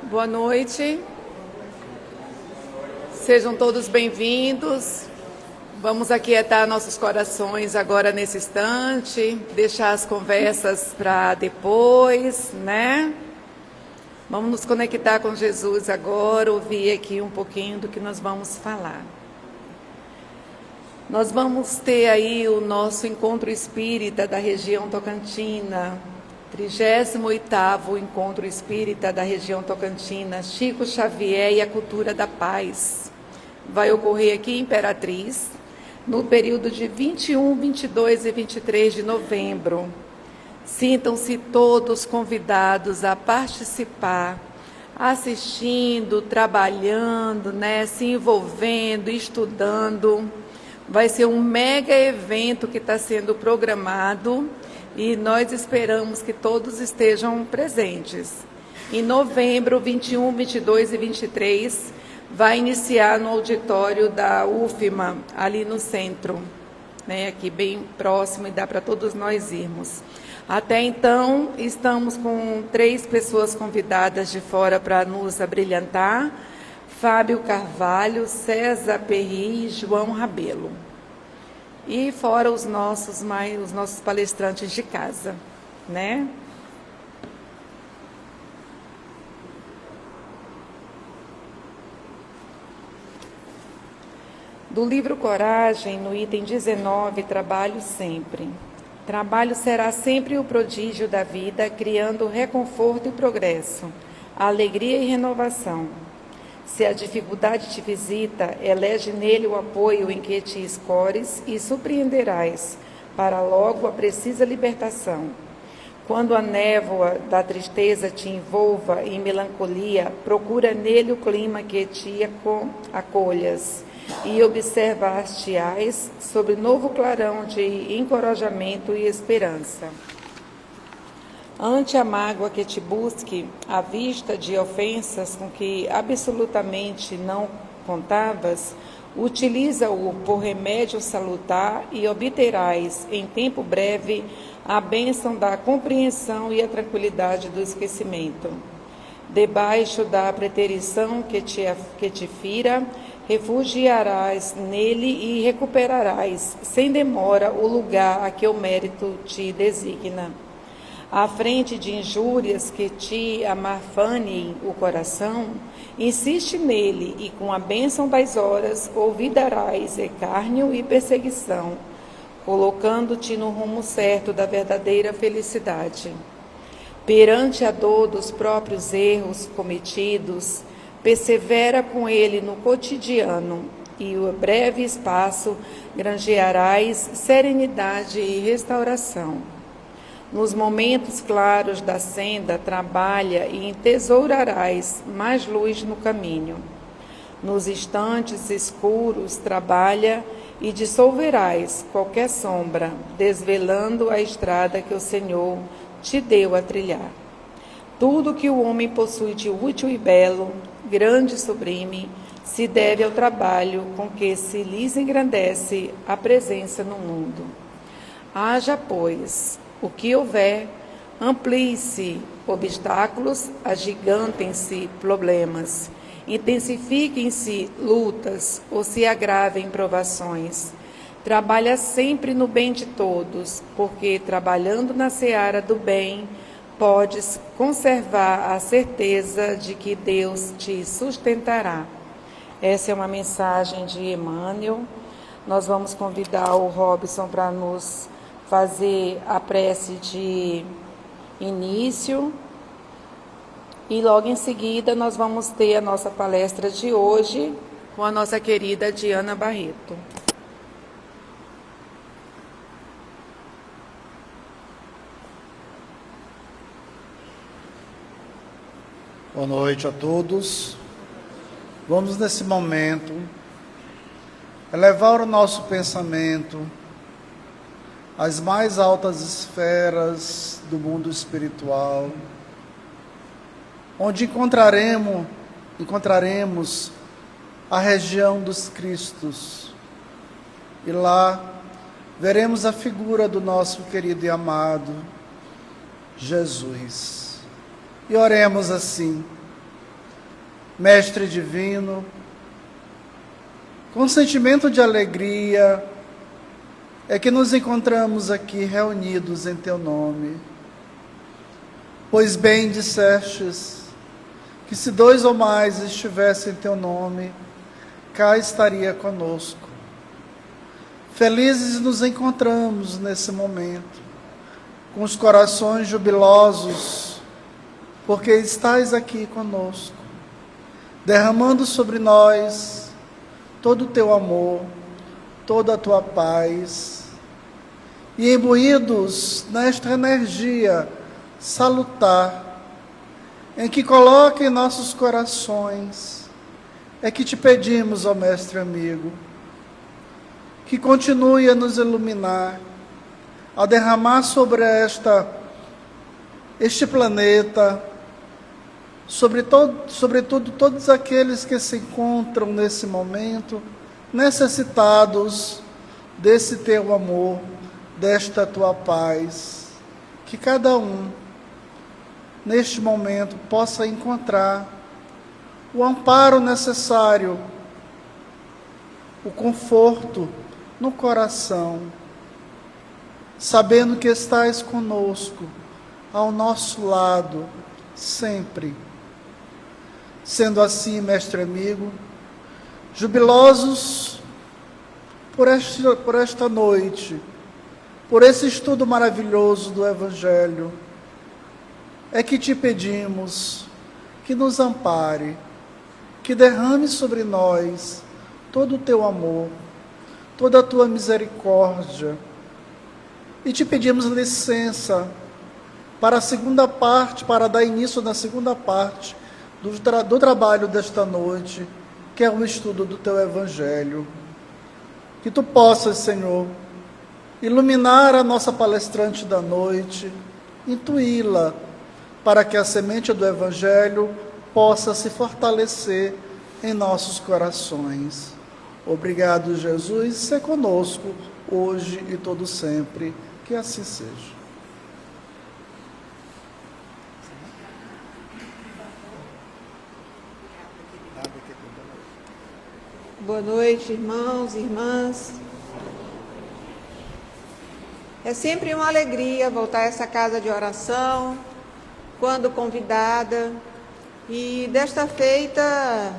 Boa noite. Sejam todos bem-vindos. Vamos aquietar nossos corações agora nesse instante, deixar as conversas para depois, né? Vamos nos conectar com Jesus agora, ouvir aqui um pouquinho do que nós vamos falar. Nós vamos ter aí o nosso encontro espírita da região Tocantina, 38º Encontro Espírita da região Tocantina, Chico Xavier e a Cultura da Paz. Vai ocorrer aqui em Imperatriz, no período de 21, 22 e 23 de novembro. Sintam-se todos convidados a participar, assistindo, trabalhando, né, se envolvendo, estudando. Vai ser um mega evento que está sendo programado e nós esperamos que todos estejam presentes. Em novembro, 21, 22 e 23, vai iniciar no auditório da UFMA, ali no centro, né, aqui bem próximo, e dá para todos nós irmos. Até então, estamos com 3 pessoas convidadas de fora para nos abrilhantar: Fábio Carvalho, César Perri e João Rabelo. E fora os nossos palestrantes de casa, né? Do livro Coragem, no item 19, trabalho sempre. Trabalho será sempre o prodígio da vida, criando reconforto e progresso, alegria e renovação. Se a dificuldade te visita, elege nele o apoio em que te escores e surpreenderás, para logo a precisa libertação. Quando a névoa da tristeza te envolva em melancolia, procura nele o clima que te acolhas, e observar-te-ás sobre novo clarão de encorajamento e esperança. Ante a mágoa que te busque, à vista de ofensas com que absolutamente não contavas, utiliza-o por remédio salutar e obterás, em tempo breve, a bênção da compreensão e a tranquilidade do esquecimento. Debaixo da preterição que te fira, refugiarás nele e recuperarás, sem demora, o lugar a que o mérito te designa. À frente de injúrias que te amarfanem o coração, insiste nele e com a bênção das horas olvidarás escárnio e perseguição, colocando-te no rumo certo da verdadeira felicidade. Perante a dor dos próprios erros cometidos, persevera com ele no cotidiano e o breve espaço granjearás serenidade e restauração. Nos momentos claros da senda, trabalha e entesourarás mais luz no caminho. Nos instantes escuros, trabalha e dissolverás qualquer sombra, desvelando a estrada que o Senhor te deu a trilhar. Tudo que o homem possui de útil e belo, grande e sublime, se deve ao trabalho com que se lhes engrandece a presença no mundo. Haja, pois, o que houver, amplie-se obstáculos, agigantem-se problemas, intensifiquem-se lutas ou se agravem provações. Trabalha sempre no bem de todos, porque trabalhando na seara do bem, podes conservar a certeza de que Deus te sustentará. Essa é uma mensagem de Emmanuel. Nós vamos convidar o Robson para nos fazer a prece de início e logo em seguida nós vamos ter a nossa palestra de hoje com a nossa querida Diana Barreto. Boa noite a todos. Vamos nesse momento elevar o nosso pensamento às mais altas esferas do mundo espiritual, onde encontraremos a região dos Cristos, e lá veremos a figura do nosso querido e amado Jesus. E oremos assim: Mestre divino, com sentimento de alegria, é que nos encontramos aqui reunidos em Teu nome. Pois bem dissestes que se 2 ou mais estivessem em Teu nome, cá estaria conosco. Felizes nos encontramos nesse momento, com os corações jubilosos, porque estás aqui conosco, derramando sobre nós todo o Teu amor, toda a Tua paz, e imbuídos nesta energia salutar, em que coloca em nossos corações, é que te pedimos, ó Mestre amigo, que continue a nos iluminar, a derramar sobre este planeta, sobretudo todos aqueles que se encontram nesse momento necessitados desse Teu amor, desta Tua paz, que cada um neste momento possa encontrar o amparo necessário, o conforto no coração, sabendo que estás conosco, ao nosso lado, sempre. Sendo assim, Mestre amigo, jubilosos por esta noite, por esse estudo maravilhoso do Evangelho, é que te pedimos que nos ampare, que derrame sobre nós todo o Teu amor, toda a Tua misericórdia. E te pedimos licença para a segunda parte, para dar início na segunda parte do trabalho desta noite, que é o estudo do Teu Evangelho. Que Tu possas, Senhor, iluminar a nossa palestrante da noite, intuí-la, para que a semente do Evangelho possa se fortalecer em nossos corações. Obrigado, Jesus, ser conosco hoje e todo sempre. Que assim seja. Boa noite, irmãos e irmãs. É sempre uma alegria voltar a essa casa de oração, quando convidada. E desta feita,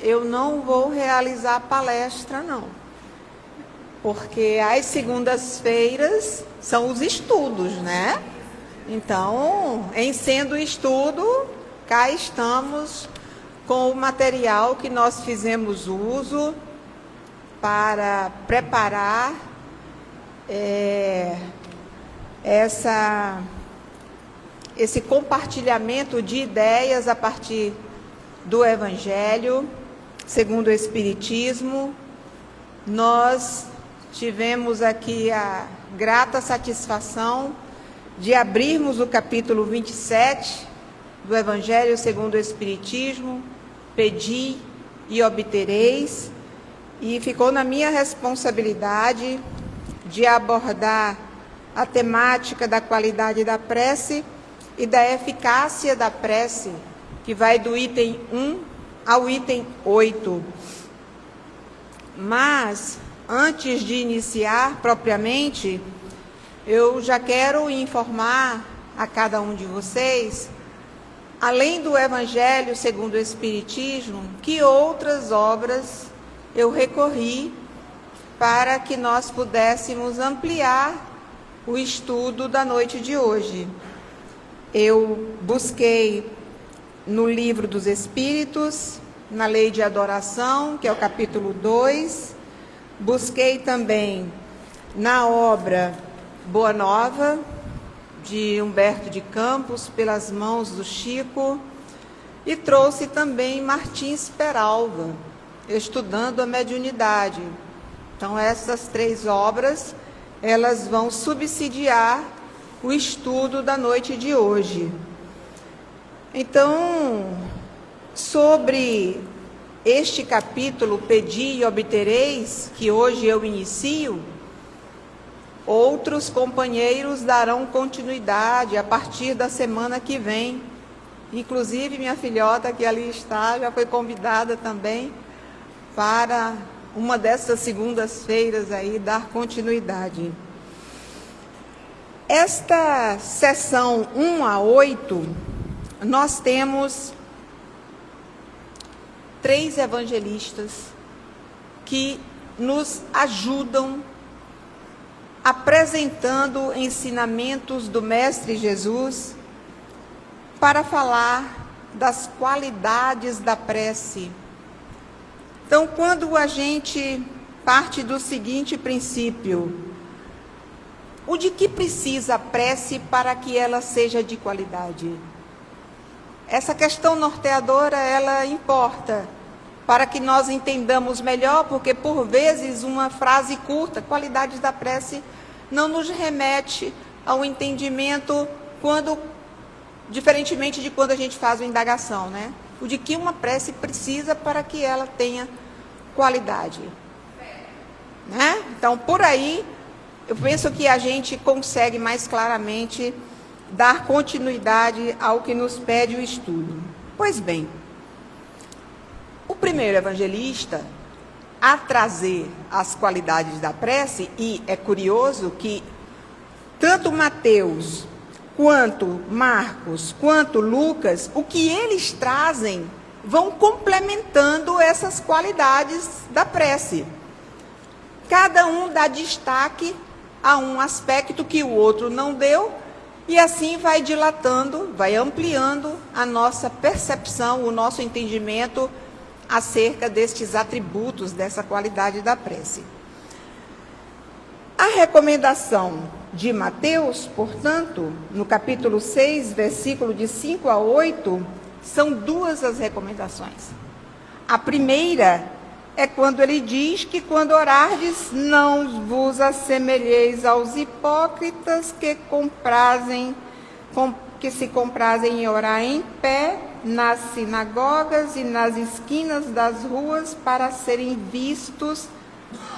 eu não vou realizar palestra, não. Porque as segundas-feiras são os estudos, né? Então, em sendo estudo, cá estamos com o material que nós fizemos uso para preparar esse compartilhamento de ideias a partir do Evangelho, segundo o Espiritismo. Nós tivemos aqui a grata satisfação de abrirmos o capítulo 27 do Evangelho segundo o Espiritismo, pedi e obtereis, e ficou na minha responsabilidade de abordar a temática da qualidade da prece e da eficácia da prece, que vai do item 1 ao item 8. Mas, antes de iniciar propriamente, eu já quero informar a cada um de vocês, além do Evangelho segundo o Espiritismo, que outras obras eu recorri para que nós pudéssemos ampliar o estudo da noite de hoje. Eu busquei no Livro dos Espíritos, na Lei de Adoração, que é o capítulo 2, busquei também na obra Boa Nova, de Humberto de Campos, pelas mãos do Chico, e trouxe também Martins Peralva, Estudando a Mediunidade. Então, essas 3 obras, elas vão subsidiar o estudo da noite de hoje. Então, sobre este capítulo, Pedi e Obtereis, que hoje eu inicio, outros companheiros darão continuidade a partir da semana que vem, Inclusive, minha filhota, que ali está, já foi convidada também para uma dessas segundas-feiras aí dar continuidade. Esta sessão 1 a 8, nós temos 3 evangelistas que nos ajudam apresentando ensinamentos do Mestre Jesus para falar das qualidades da prece. Então, quando a gente parte do seguinte princípio, o de que precisa a prece para que ela seja de qualidade? Essa questão norteadora, ela importa para que nós entendamos melhor, porque por vezes uma frase curta, qualidades da prece, não nos remete ao entendimento diferentemente de quando a gente faz uma indagação, né? O de que uma prece precisa para que ela tenha qualidade, né? Então, por aí, eu penso que a gente consegue mais claramente dar continuidade ao que nos pede o estudo. Pois bem, o primeiro evangelista a trazer as qualidades da prece, e é curioso que tanto Mateus, quanto Marcos, quanto Lucas, o que eles trazem vão complementando essas qualidades da prece. Cada um dá destaque a um aspecto que o outro não deu, e assim vai dilatando, vai ampliando a nossa percepção, o nosso entendimento acerca destes atributos, dessa qualidade da prece. A recomendação de Mateus, portanto, no capítulo 6, versículo de 5 a 8, são 2 as recomendações. A primeira é quando ele diz que quando orardes, não vos assemelheis aos hipócritas que se comprazem em orar em pé nas sinagogas e nas esquinas das ruas para serem vistos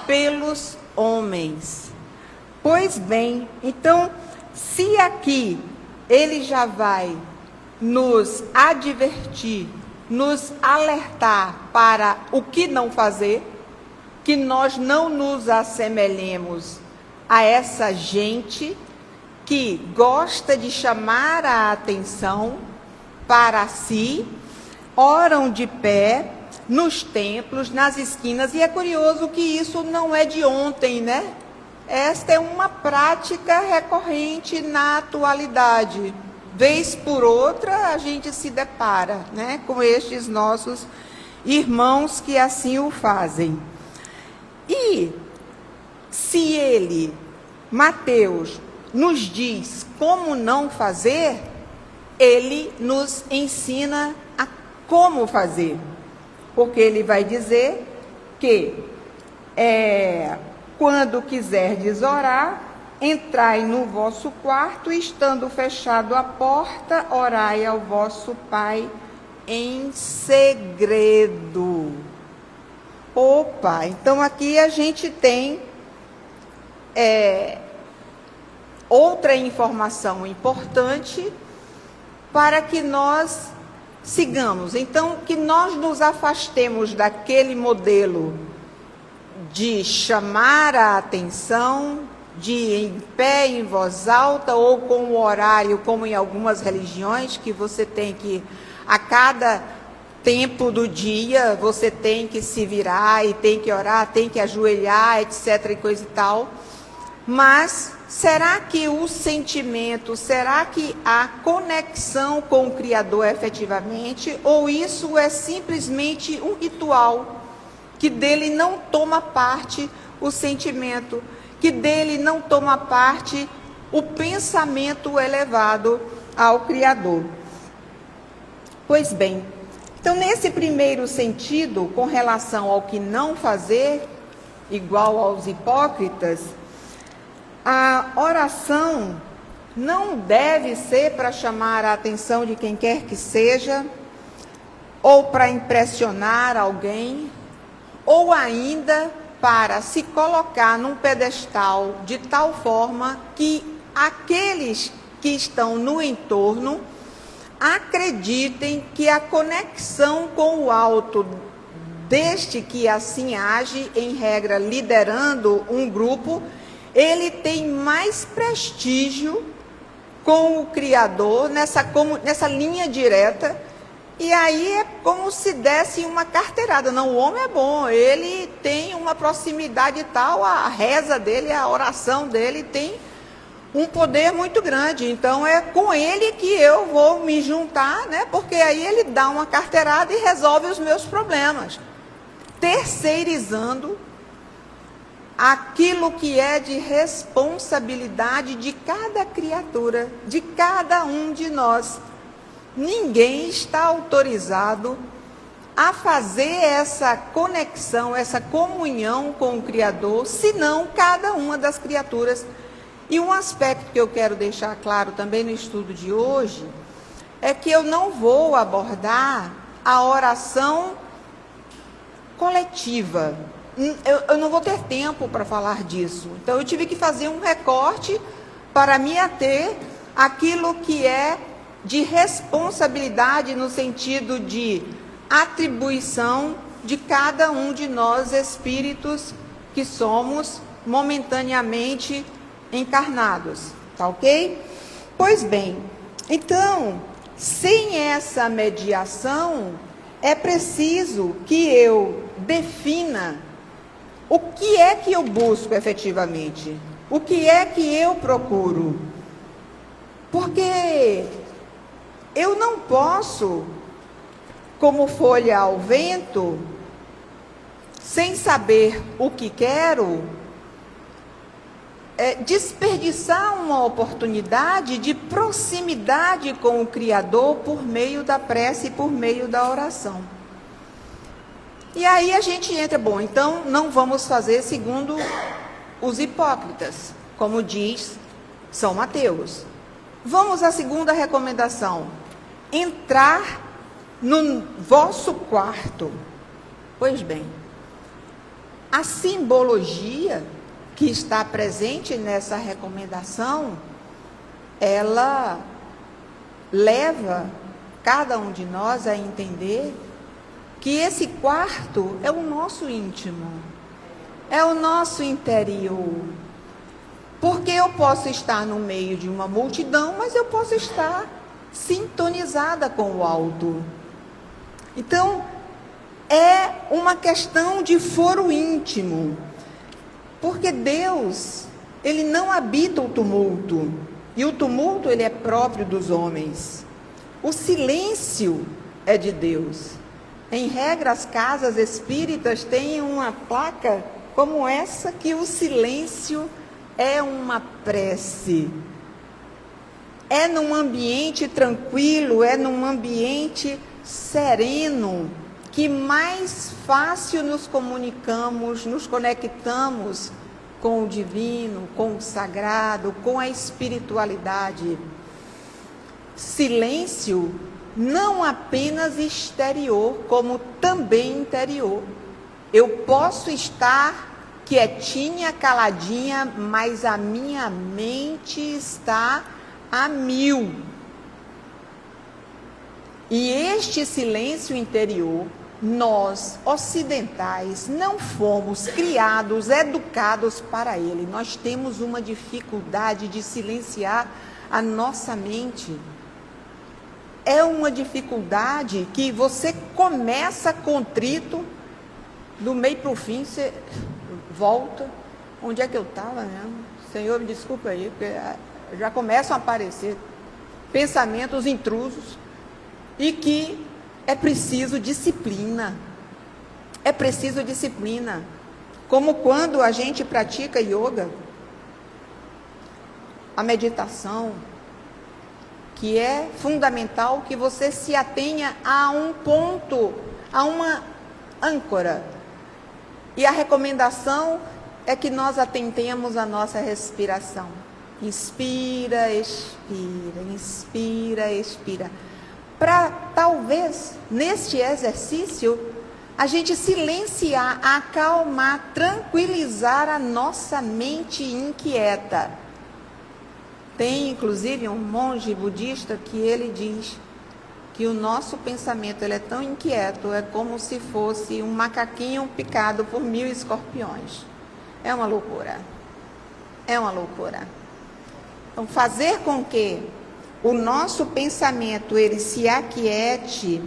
pelos homens. Pois bem, então, se aqui ele já vai nos advertir, nos alertar para o que não fazer, que nós não nos assemelhemos a essa gente que gosta de chamar a atenção para si, oram de pé nos templos, nas esquinas, e é curioso que isso não é de ontem, né? Esta é uma prática recorrente na atualidade. Vez por outra, a gente se depara, né, com estes nossos irmãos que assim o fazem. E se ele, Mateus, nos diz como não fazer, ele nos ensina a como fazer. Porque ele vai dizer que quando quiserdes orar, entrai no vosso quarto, estando fechado a porta, orai ao vosso Pai em segredo. Opa, então aqui a gente tem outra informação importante para que nós sigamos. Então, que nós nos afastemos daquele modelo de chamar a atenção, de em pé, em voz alta, ou com o horário, como em algumas religiões, que você tem que, a cada tempo do dia, você tem que se virar e tem que orar, tem que ajoelhar, etc. e coisa e tal. Mas será que o sentimento, será que a conexão com o Criador efetivamente, ou isso é simplesmente um ritual, que dele não toma parte o sentimento, que dele não toma parte o pensamento elevado ao Criador? Pois bem, então nesse primeiro sentido, com relação ao que não fazer, igual aos hipócritas, a oração não deve ser para chamar a atenção de quem quer que seja, ou para impressionar alguém, ou ainda para se colocar num pedestal de tal forma que aqueles que estão no entorno acreditem que a conexão com o alto deste que assim age, em regra, liderando um grupo, ele tem mais prestígio com o Criador, nessa linha direta, e aí é como se desse uma carteirada. Não, o homem é bom, ele tem uma proximidade tal, a reza dele, a oração dele tem um poder muito grande, então é com ele que eu vou me juntar, né? Porque aí ele dá uma carteirada e resolve os meus problemas, terceirizando aquilo que é de responsabilidade de cada criatura, de cada um de nós. Ninguém está autorizado a fazer essa conexão, essa comunhão com o Criador, senão cada uma das criaturas. E um aspecto que eu quero deixar claro também no estudo de hoje é que eu não vou abordar a oração coletiva. Eu não vou ter tempo para falar disso. Então, eu tive que fazer um recorte para me ater àquilo que é de responsabilidade no sentido de atribuição de cada um de nós, espíritos que somos momentaneamente encarnados, tá ok? Pois bem, então, sem essa mediação, é preciso que eu defina o que é que eu busco efetivamente, o que é que eu procuro, porque eu não posso, como folha ao vento, sem saber o que quero, desperdiçar uma oportunidade de proximidade com o Criador por meio da prece e por meio da oração. E aí a gente entra, bom, então não vamos fazer segundo os hipócritas, como diz São Mateus. Vamos à segunda recomendação, entrar no vosso quarto. Pois bem, a simbologia que está presente nessa recomendação, ela leva cada um de nós a entender que esse quarto é o nosso íntimo, é o nosso interior. Porque eu posso estar no meio de uma multidão, mas eu posso estar sintonizada com o alto. Então, é uma questão de foro íntimo. Porque Deus, Ele não habita o tumulto. E o tumulto, ele é próprio dos homens. O silêncio é de Deus. Em regra, as casas espíritas têm uma placa como essa, que o silêncio é uma prece. É num ambiente tranquilo, é num ambiente sereno, que mais fácil nos comunicamos, nos conectamos com o divino, com o sagrado, com a espiritualidade. Silêncio não apenas exterior, como também interior. Eu posso estar quietinha, caladinha, mas a minha mente está a mil. E este silêncio interior, nós, ocidentais, não fomos criados, educados para ele. Nós temos uma dificuldade de silenciar a nossa mente. É uma dificuldade que você começa contrito, do meio para o fim você volta. Onde é que eu estava mesmo? Senhor, me desculpa aí, porque já começam a aparecer pensamentos intrusos e que é preciso disciplina. É preciso disciplina. Como quando a gente pratica yoga, a meditação, que é fundamental que você se atenha a um ponto, a uma âncora. E a recomendação é que nós atentemos a nossa respiração. Inspira, expira, inspira, expira. Para talvez, neste exercício, a gente silenciar, acalmar, tranquilizar a nossa mente inquieta. Tem, inclusive, um monge budista que ele diz que o nosso pensamento ele é tão inquieto, é como se fosse um macaquinho picado por 1000 escorpiões. É uma loucura. É uma loucura. Então, fazer com que o nosso pensamento ele se aquiete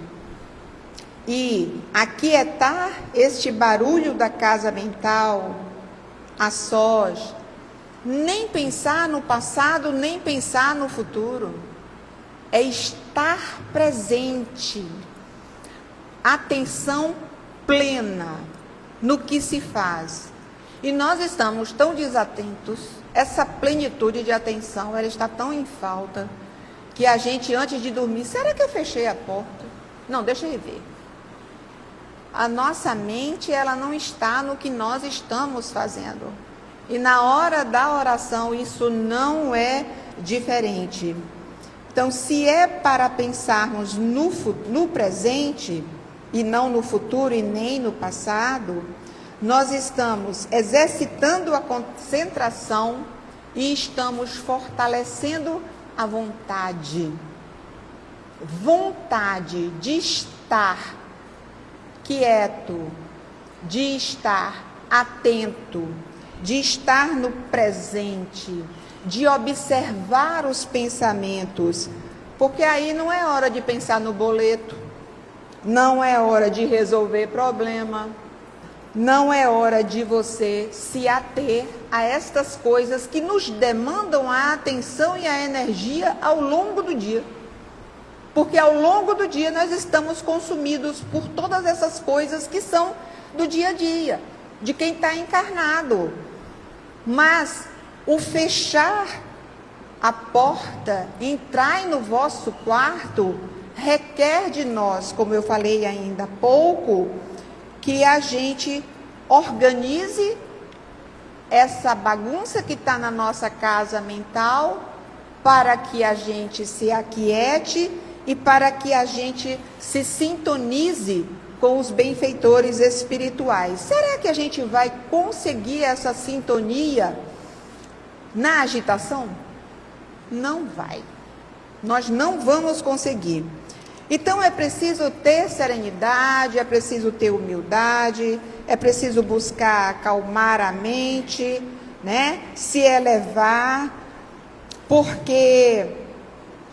e aquietar este barulho da casa mental a sós, nem pensar no passado, nem pensar no futuro, é estar presente, atenção plena no que se faz. E nós estamos tão desatentos, essa plenitude de atenção, ela está tão em falta, que a gente, antes de dormir, será que eu fechei a porta? Não, deixa eu ver. A nossa mente, ela não está no que nós estamos fazendo. E na hora da oração, isso não é diferente. Então, se é para pensarmos no presente, e não no futuro e nem no passado, nós estamos exercitando a concentração e estamos fortalecendo a vontade. Vontade de estar quieto, de estar atento, de estar no presente, de observar os pensamentos, porque aí não é hora de pensar no boleto, não é hora de resolver problema, não é hora de você se ater a estas coisas que nos demandam a atenção e a energia ao longo do dia. Porque ao longo do dia nós estamos consumidos por todas essas coisas que são do dia a dia, de quem está encarnado. Mas o fechar a porta, entrar no vosso quarto, requer de nós, como eu falei ainda há pouco, que a gente organize essa bagunça que está na nossa casa mental, para que a gente se aquiete e para que a gente se sintonize com os benfeitores espirituais. Será que a gente vai conseguir essa sintonia na agitação? Não vai. Nós não vamos conseguir. Então é preciso ter serenidade, é preciso ter humildade, é preciso buscar acalmar a mente, né? Se elevar, porque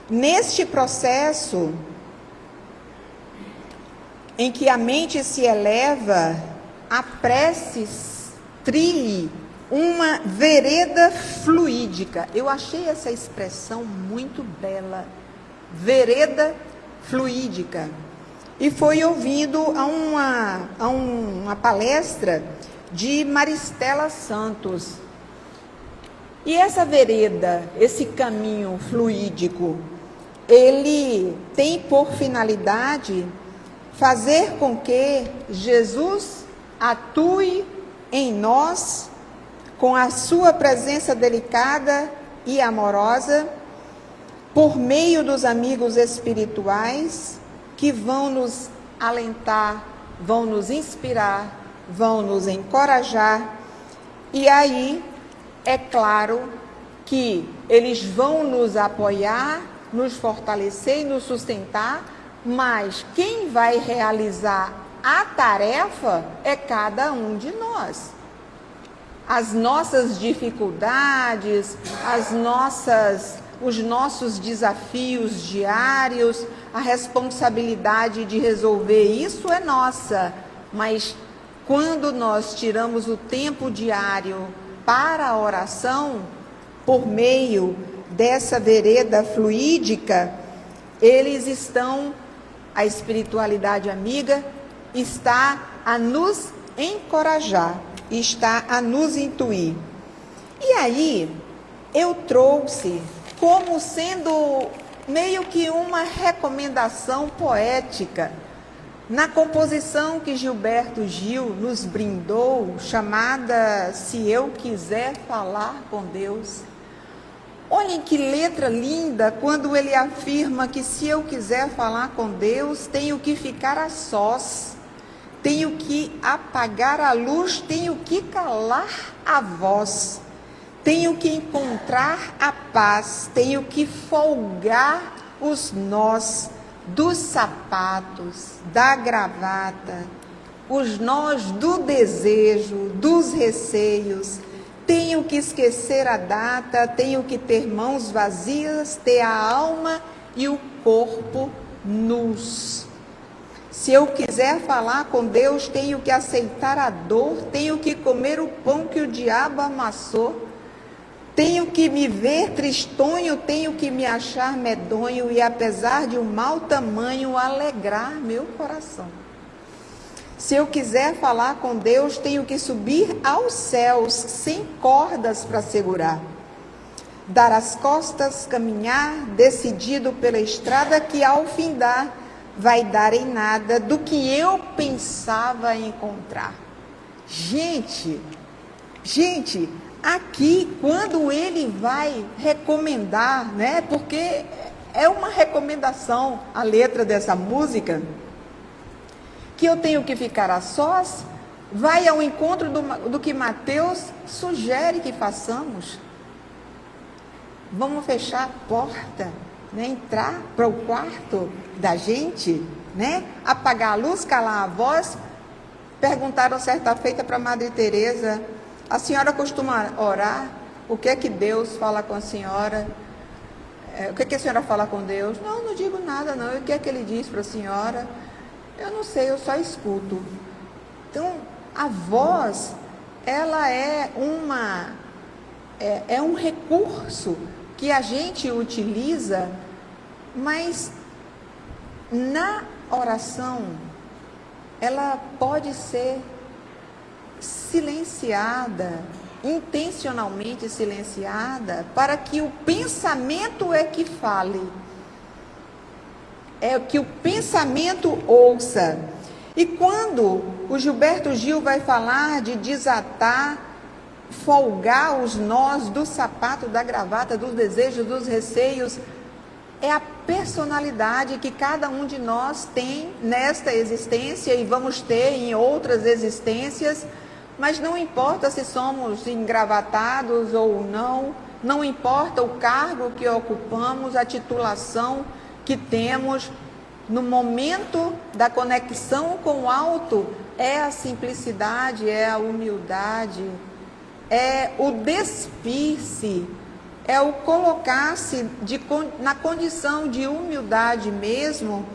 neste processo em que a mente se eleva, a prece trilhe uma vereda fluídica. Eu achei essa expressão muito bela, vereda fluídica. E foi ouvido a uma palestra de Maristela Santos. E essa vereda, esse caminho fluídico, ele tem por finalidade fazer com que Jesus atue em nós com a sua presença delicada e amorosa, por meio dos amigos espirituais que vão nos alentar, vão nos inspirar, vão nos encorajar. E aí, é claro que eles vão nos apoiar, nos fortalecer e nos sustentar, mas quem vai realizar a tarefa é cada um de nós. As nossas dificuldades, os nossos desafios diários, a responsabilidade de resolver isso é nossa, mas quando nós tiramos o tempo diário para a oração, por meio dessa vereda fluídica, a espiritualidade amiga está a nos encorajar, está a nos intuir. E aí, eu trouxe como sendo meio que uma recomendação poética, na composição que Gilberto Gil nos brindou, chamada Se Eu Quiser Falar com Deus. Olhem que letra linda, quando ele afirma que se eu quiser falar com Deus, tenho que ficar a sós, tenho que apagar a luz, tenho que calar a voz, tenho que encontrar a paz, tenho que folgar os nós, dos sapatos, da gravata, os nós do desejo, dos receios. Tenho que esquecer a data, tenho que ter mãos vazias, ter a alma e o corpo nus. Se eu quiser falar com Deus, tenho que aceitar a dor, tenho que comer o pão que o diabo amassou, tenho que me ver tristonho, tenho que me achar medonho e, apesar de um mau tamanho, alegrar meu coração. Se eu quiser falar com Deus, tenho que subir aos céus, sem cordas para segurar. Dar as costas, caminhar, decidido pela estrada que ao findar vai dar em nada do que eu pensava encontrar. Gente, aqui quando ele vai recomendar, né? Porque é uma recomendação a letra dessa música, que eu tenho que ficar a sós, vai ao encontro do que Mateus sugere que façamos. Vamos fechar a porta, né? Entrar para o quarto da gente, né? Apagar a luz, calar a voz. Perguntaram certa feita para a Madre Teresa: a senhora costuma orar? O que é que Deus fala com a senhora? O que é que a senhora fala com Deus? Não digo nada não. O que é que ele diz para a senhora? Eu não sei, eu só escuto. Então, a voz, ela é um recurso que a gente utiliza, mas na oração, ela pode ser silenciada, intencionalmente silenciada, para que o pensamento é que fale. É que o pensamento ouça. E quando o Gilberto Gil vai falar de desatar, folgar os nós do sapato, da gravata, dos desejos, dos receios, é a personalidade que cada um de nós tem nesta existência e vamos ter em outras existências, mas não importa se somos engravatados ou não, não importa o cargo que ocupamos, a titulação que temos, no momento da conexão com o alto, é a simplicidade, é a humildade, é o despir-se, é o colocar-se na condição de humildade mesmo,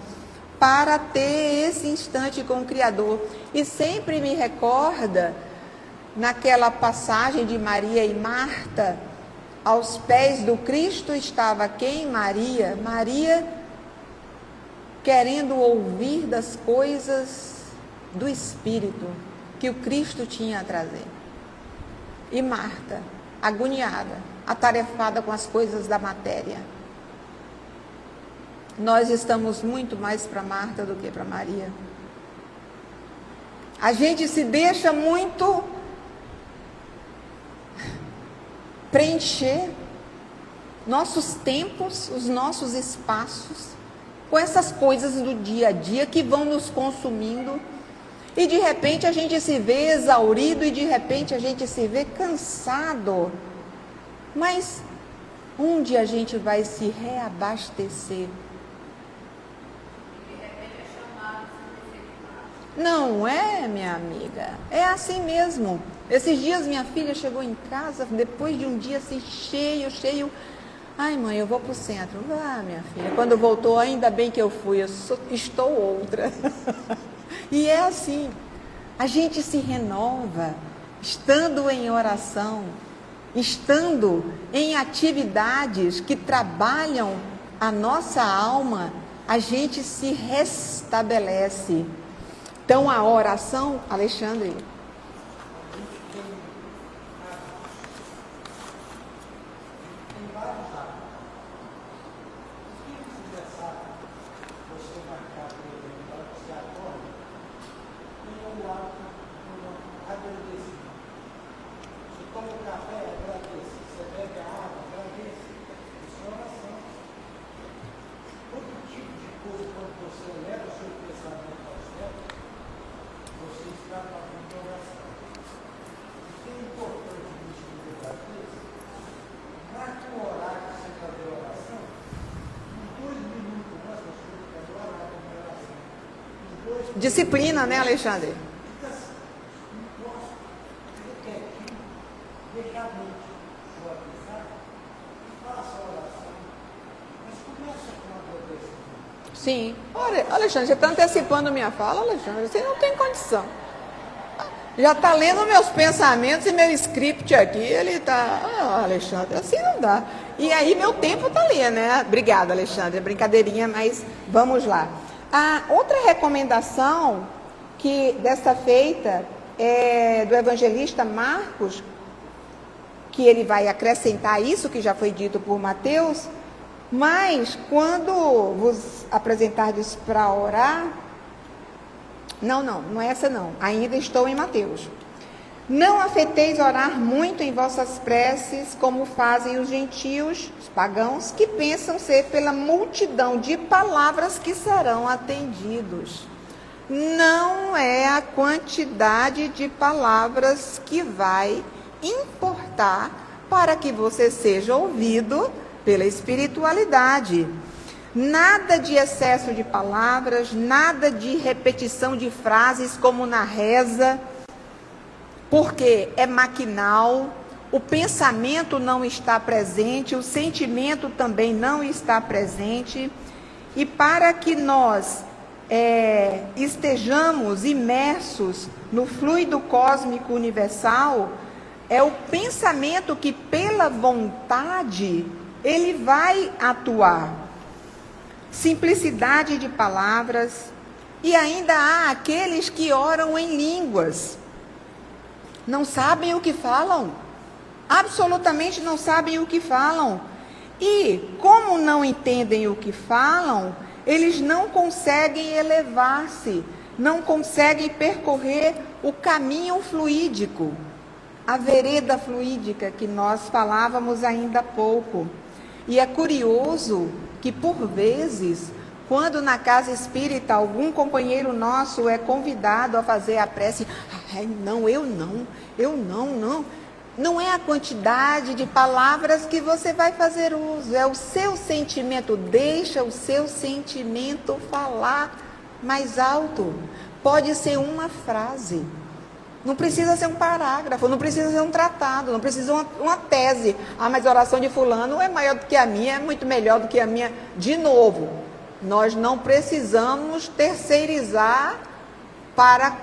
para ter esse instante com o Criador. E sempre me recorda, naquela passagem de Maria e Marta, aos pés do Cristo estava quem? Maria. Maria querendo ouvir das coisas do Espírito que o Cristo tinha a trazer. E Marta, agoniada, atarefada com as coisas da matéria. Nós estamos muito mais para Marta do que para Maria. A gente se deixa muito preencher nossos tempos, os nossos espaços, com essas coisas do dia a dia que vão nos consumindo, e de repente a gente se vê exaurido, e de repente a gente se vê cansado. Mas onde a gente vai se reabastecer? Não é, minha amiga? É assim mesmo. Esses dias minha filha chegou em casa, depois de um dia assim cheio. Ai, mãe, eu vou para o centro. Vá, minha filha. Quando voltou, ainda bem que eu fui, estou outra. E é assim, a gente se renova, estando em oração, estando em atividades que trabalham a nossa alma, a gente se restabelece. Então, a oração, Alexandre... disciplina, né, Alexandre? Sim. Olha, Alexandre, você está antecipando minha fala, Alexandre, você não tem condição. Já está lendo meus pensamentos e meu script aqui, ele está... Alexandre, assim não dá. E aí meu tempo está ali, né? Obrigada, Alexandre, é brincadeirinha, mas vamos lá. A outra recomendação que desta feita é do evangelista Marcos, que ele vai acrescentar isso que já foi dito por Mateus, mas quando vos apresentardes para orar, não é essa não, ainda estou em Mateus. Não afeteis orar muito em vossas preces, como fazem os gentios, os pagãos, que pensam ser pela multidão de palavras que serão atendidos. Não é a quantidade de palavras que vai importar para que você seja ouvido pela espiritualidade. Nada de excesso de palavras, nada de repetição de frases como na reza, porque é maquinal, o pensamento não está presente, o sentimento também não está presente. E para que nós estejamos imersos no fluido cósmico universal, é o pensamento que pela vontade ele vai atuar. Simplicidade de palavras, e ainda há aqueles que oram em línguas. Não sabem o que falam, absolutamente não sabem o que falam. E como não entendem o que falam, eles não conseguem elevar-se, não conseguem percorrer o caminho fluídico, a vereda fluídica que nós falávamos ainda há pouco. E é curioso que, por vezes, quando na casa espírita algum companheiro nosso é convidado a fazer a prece, não. Não é a quantidade de palavras que você vai fazer uso, é o seu sentimento. Deixa o seu sentimento falar mais alto. Pode ser uma frase. Não precisa ser um parágrafo, não precisa ser um tratado, não precisa uma tese. Mas a oração de fulano é maior do que a minha, é muito melhor do que a minha. De novo, nós não precisamos terceirizar para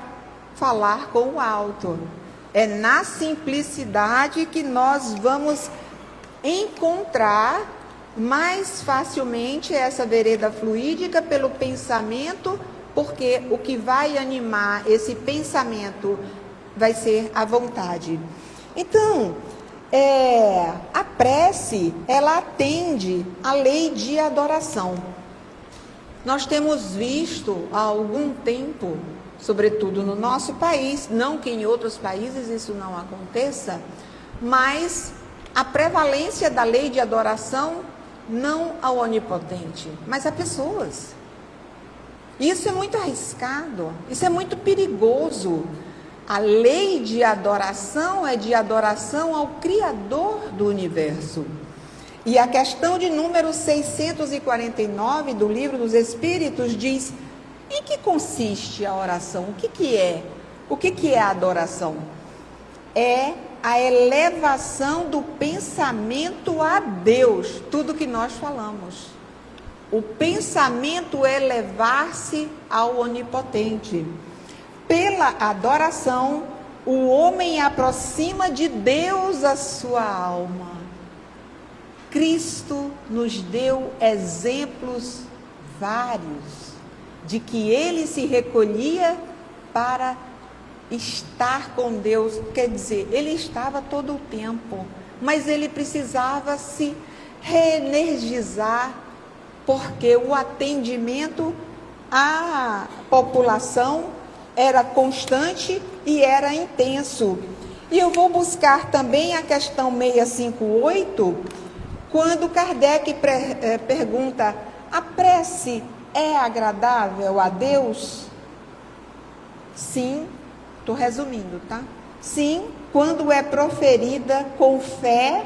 falar com o alto. É na simplicidade que nós vamos encontrar mais facilmente essa vereda fluídica pelo pensamento, porque o que vai animar esse pensamento vai ser a vontade. Então, a prece, ela atende à lei de adoração. Nós temos visto há algum tempo, sobretudo no nosso país, não que em outros países isso não aconteça, mas a prevalência da lei de adoração não ao onipotente, mas a pessoas. Isso é muito arriscado, isso é muito perigoso. A lei de adoração é de adoração ao Criador do universo. E a questão de número 649 do Livro dos Espíritos diz: em que consiste a oração? O que é? O que é a adoração? É a elevação do pensamento a Deus, tudo que nós falamos. O pensamento é elevar-se ao onipotente. Pela adoração, o homem aproxima de Deus a sua alma. Cristo nos deu exemplos vários de que ele se recolhia para estar com Deus. Quer dizer, ele estava todo o tempo, mas ele precisava se reenergizar, porque o atendimento à população era constante e era intenso. E eu vou buscar também a questão 658, quando Kardec pergunta: a prece é agradável a Deus? Sim, estou resumindo, tá? Sim, quando é proferida com fé,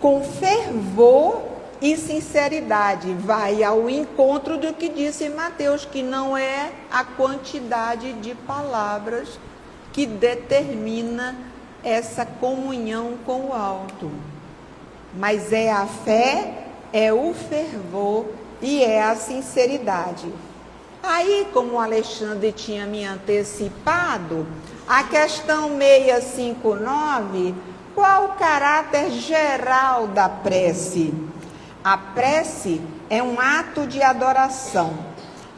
com fervor e sinceridade. Vai ao encontro do que disse Mateus, que não é a quantidade de palavras que determina essa comunhão com o alto, mas é a fé, é o fervor e é a sinceridade. Aí, como o Alexandre tinha me antecipado, a questão 659, qual o caráter geral da prece? A prece é um ato de adoração.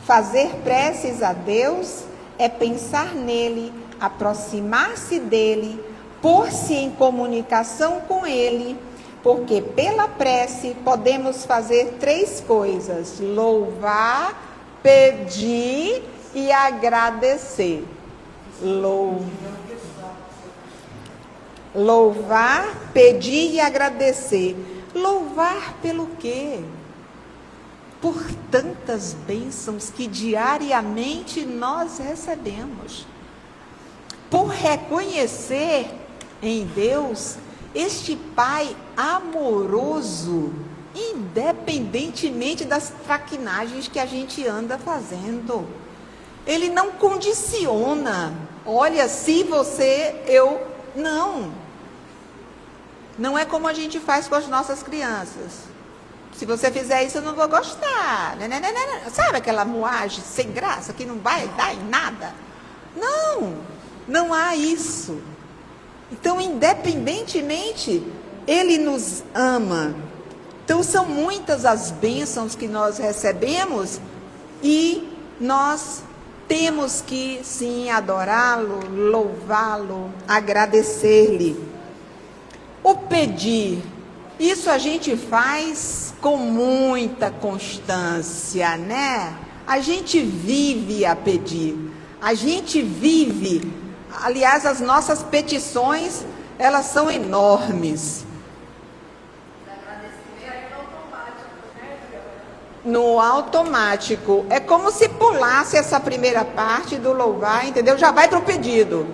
Fazer preces a Deus é pensar nele, aproximar-se dele, pôr-se em comunicação com ele, porque pela prece podemos fazer 3 coisas: louvar, pedir e agradecer. Louvar, pedir e agradecer. Louvar pelo quê? Por tantas bênçãos que diariamente nós recebemos. Por reconhecer em Deus este Pai amoroso, independentemente das traquinagens que a gente anda fazendo. Ele não condiciona. Olha, se você, eu... Não. Não é como a gente faz com as nossas crianças. Se você fizer isso, eu não vou gostar. Sabe aquela moagem sem graça que não vai dar em nada? Não, não há isso. Então, independentemente, Ele nos ama. Então, são muitas as bênçãos que nós recebemos e nós temos que, sim, adorá-lo, louvá-lo, agradecer-lhe. O pedir, isso a gente faz com muita constância, né? A gente vive a pedir, a gente vive, aliás, as nossas petições, elas são enormes. No automático, é como se pulasse essa primeira parte do louvar, entendeu? Já vai para o pedido.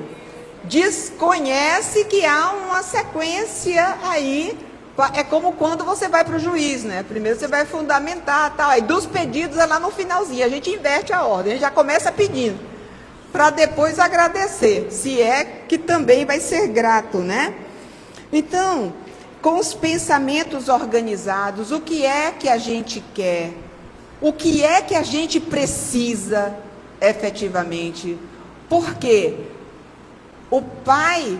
Desconhece que há uma sequência aí, é como quando você vai para o juiz, né? Primeiro você vai fundamentar, tal, aí dos pedidos é lá no finalzinho, a gente inverte a ordem, a gente já começa pedindo, para depois agradecer, se é que também vai ser grato, né? Então, com os pensamentos organizados, o que é que a gente quer? O que é que a gente precisa efetivamente? Porque o Pai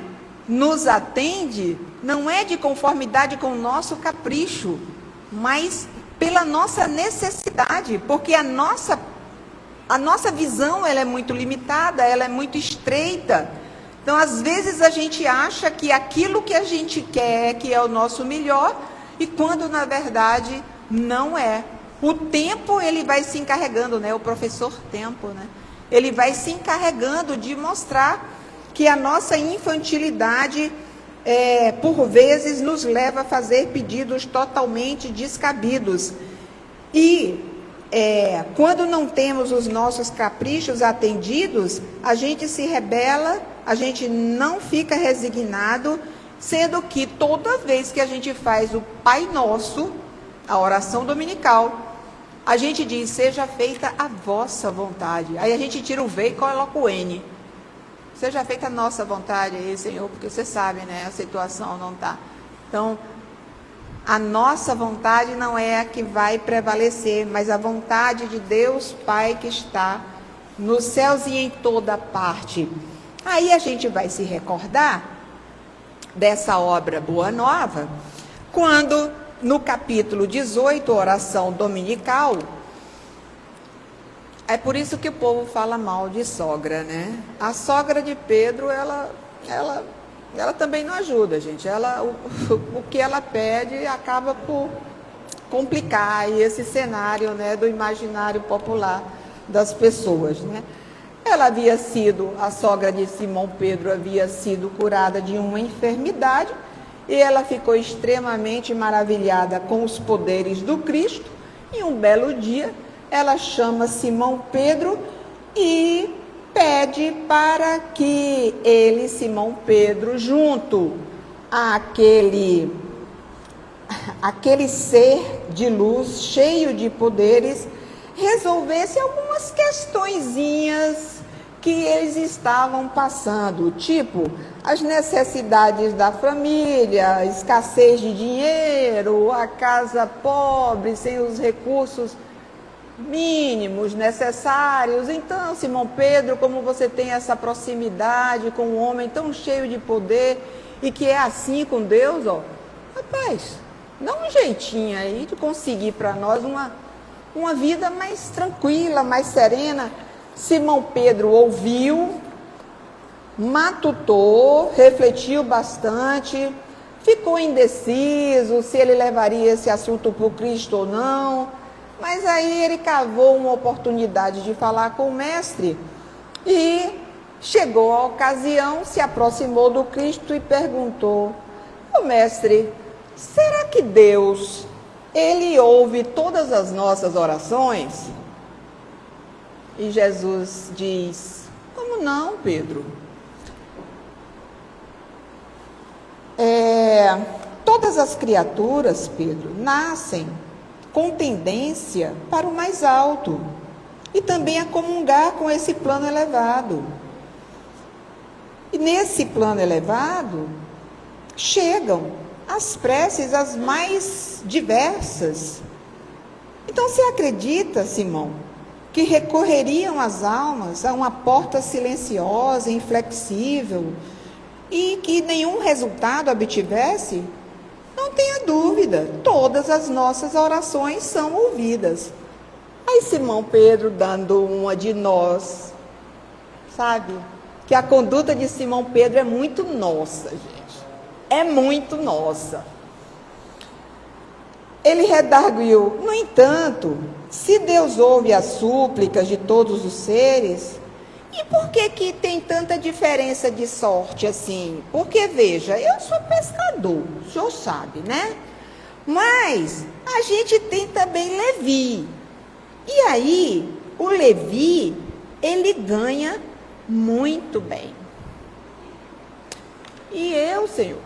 nos atende não é de conformidade com o nosso capricho, mas pela nossa necessidade, porque a nossa visão ela é muito limitada, ela é muito estreita. Então, às vezes, a gente acha que aquilo que a gente quer, que é o nosso melhor, e quando, na verdade, não é. O tempo, ele vai se encarregando, né? O professor tempo, né? Ele vai se encarregando de mostrar que a nossa infantilidade, por vezes, nos leva a fazer pedidos totalmente descabidos. E quando não temos os nossos caprichos atendidos, a gente se rebela, a gente não fica resignado, sendo que toda vez que a gente faz o Pai Nosso, a oração dominical, a gente diz, seja feita a vossa vontade. Aí a gente tira o V e coloca o N. Seja feita a nossa vontade aí, Senhor, porque você sabe, né, a situação não está. Então, a nossa vontade não é a que vai prevalecer, mas a vontade de Deus Pai que está nos céus e em toda parte. Aí a gente vai se recordar dessa obra Boa Nova, quando no capítulo 18, oração dominical, é por isso que o povo fala mal de sogra, né? A sogra de Pedro, ela também não ajuda, gente. O que ela pede acaba por complicar aí esse cenário, né, do imaginário popular das pessoas, né? A sogra de Simão Pedro havia sido curada de uma enfermidade e ela ficou extremamente maravilhada com os poderes do Cristo. E um belo dia, ela chama Simão Pedro e pede para que ele, Simão Pedro, junto àquele aquele ser de luz, cheio de poderes, resolvesse algumas questõezinhas que eles estavam passando, tipo as necessidades da família, a escassez de dinheiro, a casa pobre, sem os recursos mínimos necessários. Então, Simão Pedro, como você tem essa proximidade com um homem tão cheio de poder e que é assim com Deus, ó, rapaz, dá um jeitinho aí de conseguir para nós uma vida mais tranquila, mais serena. Simão Pedro ouviu, matutou, refletiu bastante, ficou indeciso se ele levaria esse assunto para o Cristo ou não, mas aí ele cavou uma oportunidade de falar com o mestre e chegou a ocasião, se aproximou do Cristo e perguntou: ô mestre, será que Deus, ele ouve todas as nossas orações? E Jesus diz: como não, Pedro? Todas as criaturas, Pedro, nascem com tendência para o mais alto e também a comungar com esse plano elevado. E nesse plano elevado chegam as preces as mais diversas. Então você acredita, Simão, que recorreriam as almas a uma porta silenciosa, inflexível, e que nenhum resultado obtivesse? Não tenha dúvida, todas as nossas orações são ouvidas. Aí Simão Pedro dando uma de nós, sabe? Que a conduta de Simão Pedro é muito nossa, gente. É muito nossa. Ele redarguiu: no entanto, se Deus ouve as súplicas de todos os seres, e por que tem tanta diferença de sorte assim? Porque, veja, eu sou pescador, o senhor sabe, né? Mas a gente tem também Levi. E aí, o Levi, ele ganha muito bem. E eu, Senhor?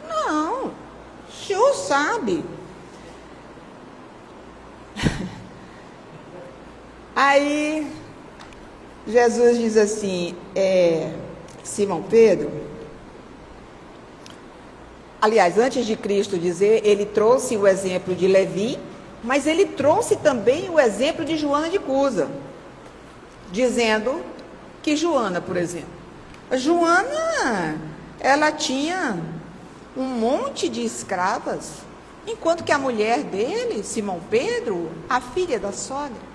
Não, o senhor sabe. Aí Jesus diz assim: Simão Pedro, aliás, antes de Cristo dizer, ele trouxe o exemplo de Levi, mas ele trouxe também o exemplo de Joana de Cusa, dizendo que Joana, por exemplo, a Joana, ela tinha um monte de escravas, enquanto que a mulher dele, Simão Pedro, a filha da sogra,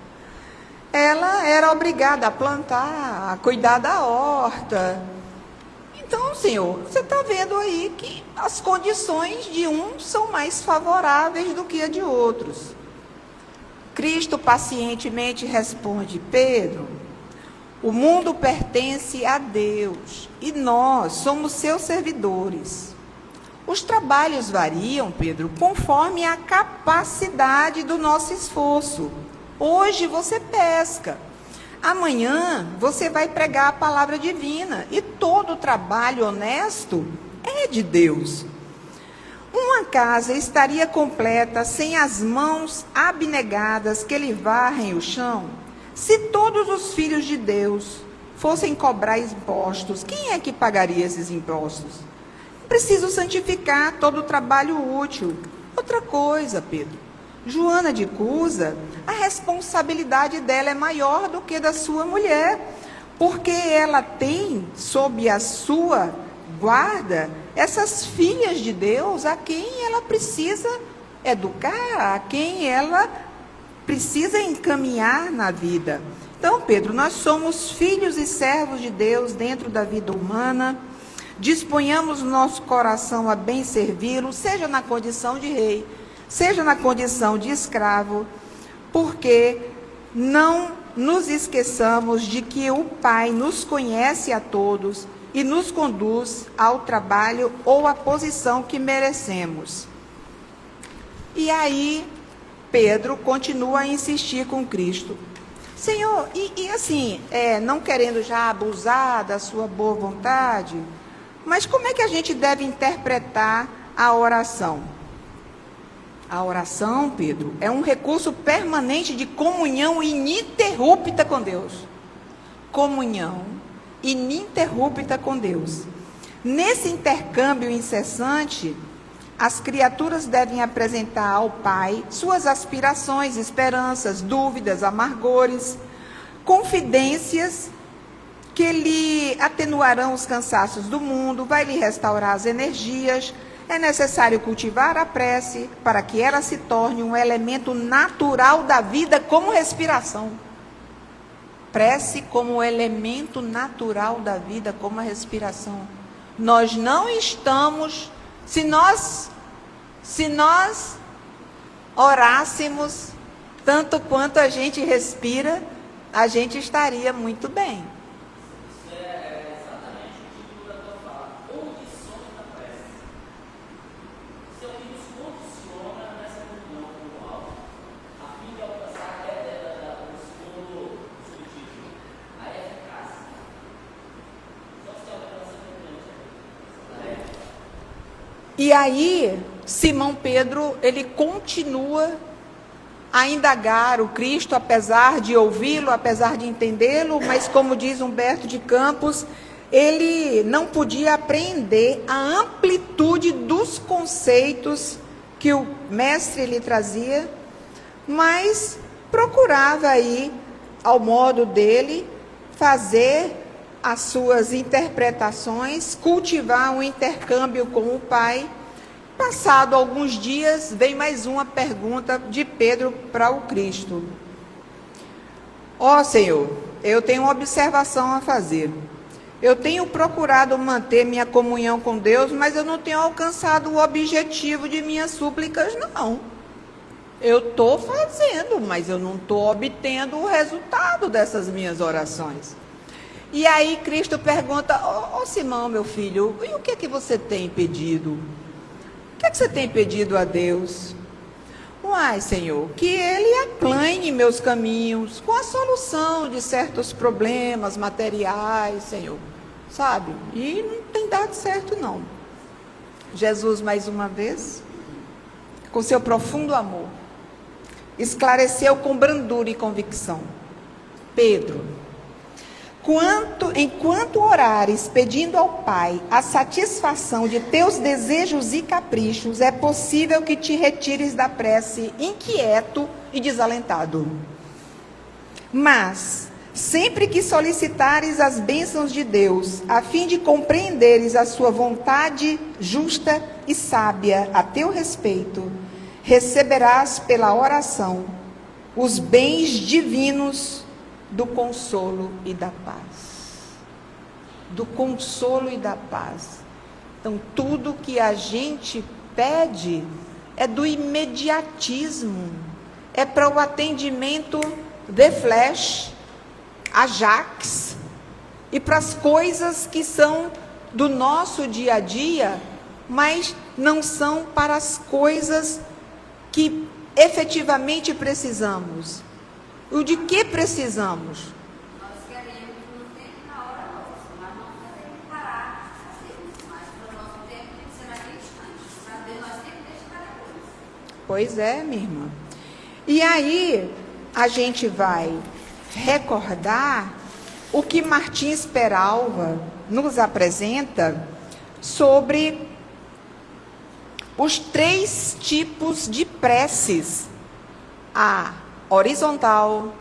ela era obrigada a plantar, a cuidar da horta. Então, Senhor, você está vendo aí que as condições de uns são mais favoráveis do que a de outros. Cristo pacientemente responde: Pedro, o mundo pertence a Deus e nós somos seus servidores. Os trabalhos variam, Pedro, conforme a capacidade do nosso esforço. Hoje você pesca, amanhã você vai pregar a palavra divina, e todo trabalho honesto é de Deus. Uma casa estaria completa sem as mãos abnegadas que lhe varrem o chão? Se todos os filhos de Deus fossem cobrar impostos, quem é que pagaria esses impostos? Preciso santificar todo o trabalho útil. Outra coisa, Pedro, Joana de Cusa, a responsabilidade dela é maior do que da sua mulher, porque ela tem sob a sua guarda essas filhas de Deus a quem ela precisa educar, a quem ela precisa encaminhar na vida. Então, Pedro, nós somos filhos e servos de Deus dentro da vida humana. Disponhamos nosso coração a bem servi-lo, seja na condição de rei, seja na condição de escravo, porque não nos esqueçamos de que o Pai nos conhece a todos e nos conduz ao trabalho ou à posição que merecemos. E aí, Pedro continua a insistir com Cristo. Senhor, e assim, não querendo já abusar da sua boa vontade, mas como é que a gente deve interpretar a oração? A oração, Pedro, é um recurso permanente de comunhão ininterrupta com Deus. Comunhão ininterrupta com Deus. Nesse intercâmbio incessante, as criaturas devem apresentar ao Pai suas aspirações, esperanças, dúvidas, amargores, confidências que lhe atenuarão os cansaços do mundo, vai lhe restaurar as energias. É necessário cultivar a prece para que ela se torne um elemento natural da vida, como respiração. Prece como elemento natural da vida, como a respiração. Nós não estamos, se nós orássemos tanto quanto a gente respira, a gente estaria muito bem. E aí, Simão Pedro, ele continua a indagar o Cristo, apesar de ouvi-lo, apesar de entendê-lo, mas como diz Humberto de Campos, ele não podia apreender a amplitude dos conceitos que o mestre lhe trazia, mas procurava aí, ao modo dele, fazer as suas interpretações, cultivar um intercâmbio com o Pai. Passado alguns dias, vem mais uma pergunta de Pedro para o Cristo. Ó Senhor, eu tenho uma observação a fazer. Eu tenho procurado manter minha comunhão com Deus, mas eu não tenho alcançado o objetivo de minhas súplicas, não. Eu estou fazendo, mas eu não estou obtendo o resultado dessas minhas orações. E aí Cristo pergunta, ó Simão, meu filho, e o que é que você tem pedido? O que é que você tem pedido a Deus? Uai, Senhor, que Ele aplane meus caminhos com a solução de certos problemas materiais, Senhor, sabe? E não tem dado certo, não. Jesus, mais uma vez, com seu profundo amor, esclareceu com brandura e convicção. Pedro, enquanto orares pedindo ao Pai a satisfação de teus desejos e caprichos, é possível que te retires da prece inquieto e desalentado. Mas, sempre que solicitares as bênçãos de Deus, a fim de compreenderes a sua vontade justa e sábia a teu respeito, receberás pela oração os bens divinos do consolo e da paz. Do consolo e da paz. Então, tudo que a gente pede é do imediatismo, é para o atendimento de flash, Ajax, e para as coisas que são do nosso dia a dia, mas não são para as coisas que efetivamente precisamos. O de que precisamos? Nós queremos no tempo na hora nossa, mas não queremos parar a Deus. Mas para o nosso tempo tem que ser naquele instante. Para Deus nós temos que deixar para depois. Pois é, minha irmã. E aí, a gente vai recordar o que Martins Peralva nos apresenta sobre os 3 tipos de preces. A horizontal,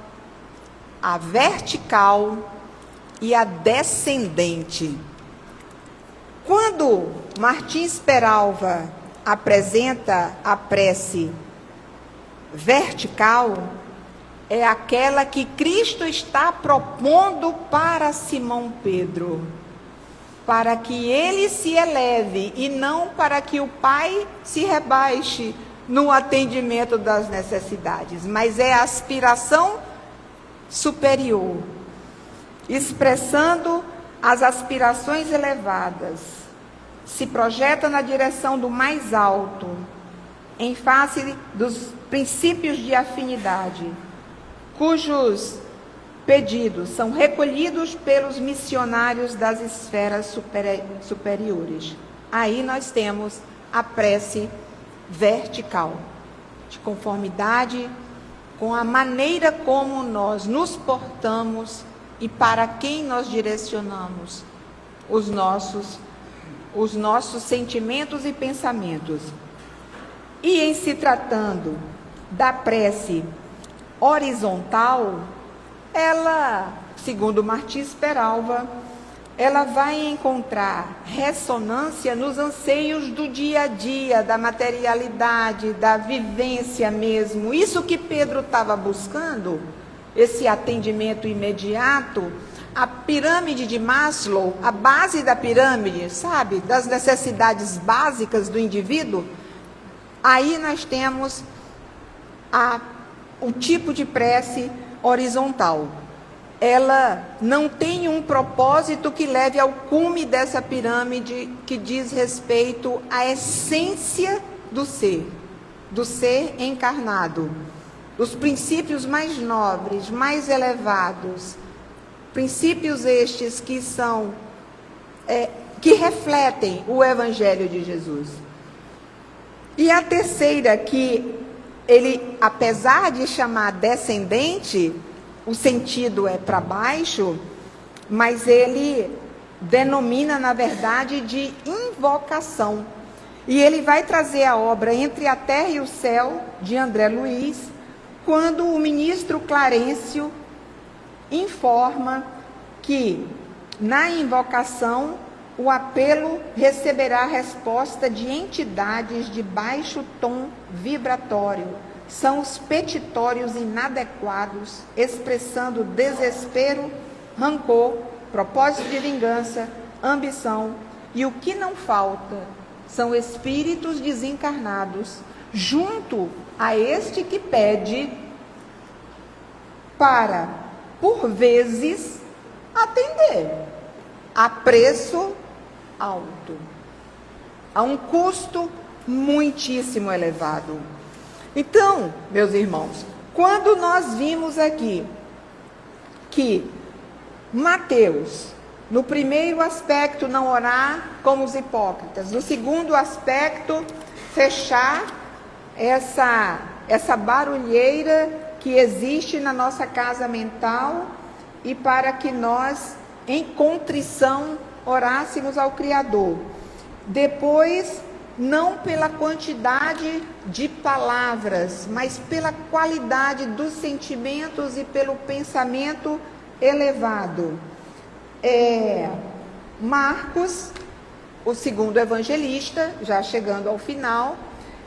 a vertical e a descendente. Quando Martins Peralva apresenta a prece vertical, é aquela que Cristo está propondo para Simão Pedro, para que ele se eleve e não para que o Pai se rebaixe no atendimento das necessidades, mas é a aspiração superior, expressando as aspirações elevadas, se projeta na direção do mais alto, em face dos princípios de afinidade, cujos pedidos são recolhidos pelos missionários das esferas superiores. Aí nós temos a prece vertical. de conformidade com a maneira como nós nos portamos e para quem nós direcionamos os nossos sentimentos e pensamentos. E em se tratando da prece horizontal, ela, segundo Martins Peralva, ela vai encontrar ressonância nos anseios do dia a dia, da materialidade, da vivência mesmo. Isso que Pedro estava buscando, esse atendimento imediato, a pirâmide de Maslow, a base da pirâmide, sabe, das necessidades básicas do indivíduo, aí nós temos o tipo de prece horizontal. Ela não tem um propósito que leve ao cume dessa pirâmide, que diz respeito à essência do ser encarnado, os princípios mais nobres, mais elevados, princípios estes que são, que refletem o Evangelho de Jesus. E a terceira, que ele, apesar de chamar descendente, o sentido é para baixo, mas ele denomina, na verdade, de invocação. E ele vai trazer a obra Entre a Terra e o Céu, de André Luiz, quando o ministro Clarencio informa que, na invocação, o apelo receberá resposta de entidades de baixo tom vibratório. São os petitórios inadequados, expressando desespero, rancor, propósito de vingança, ambição. E o que não falta são espíritos desencarnados, junto a este que pede, para, por vezes, atender a preço alto, a um custo muitíssimo elevado. Então, meus irmãos, quando nós vimos aqui que Mateus, no primeiro aspecto, não orar como os hipócritas, no segundo aspecto, fechar essa barulheira que existe na nossa casa mental, e para que nós, em contrição, orássemos ao Criador. Depois, não pela quantidade de palavras, mas pela qualidade dos sentimentos e pelo pensamento elevado. Marcos, o segundo evangelista, já chegando ao final,